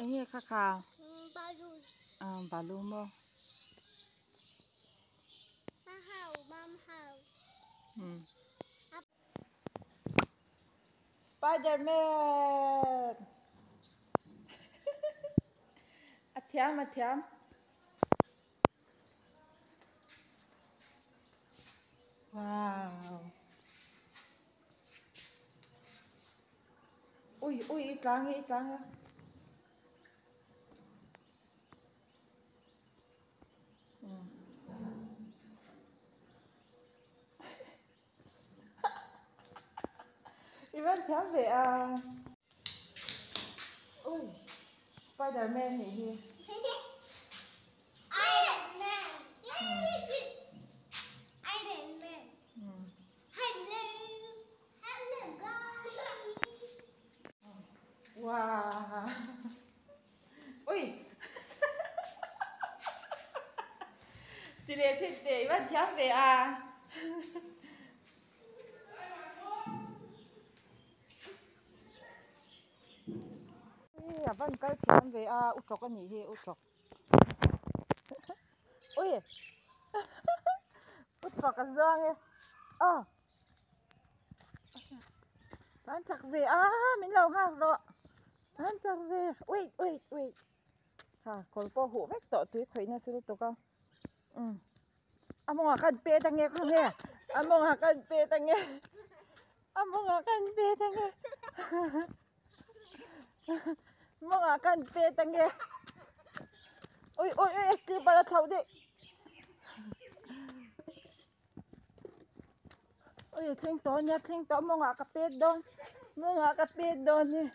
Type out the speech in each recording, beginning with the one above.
anh nghe khá khá Balu. Balu mo. Mom how. Spider-Man. Athiam. Wow. Ui, ít láng. Ivan thiam về ui, Spider-Man này hi. Iron Man. Iron Man. Hello guys. Wow. Ui. Chị để Ivan thiam về Vân cái thiam về út chọc cái gì hi út chọc. Ui. Út chọc cái giang ấy. Anh chắc về mình lâu ha rồi. Anh chắc về. Ui. Ha, còn có hũ vách tọ túi khuấy nè sư tụ con. Among akan pe tange con nghe. Among akan pe tange. Among akan pe tange. Ui, cái bara thau đi. Ui, thing to mong akan pe don. Mong akan pe don ni.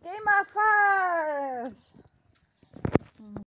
Game of Fires.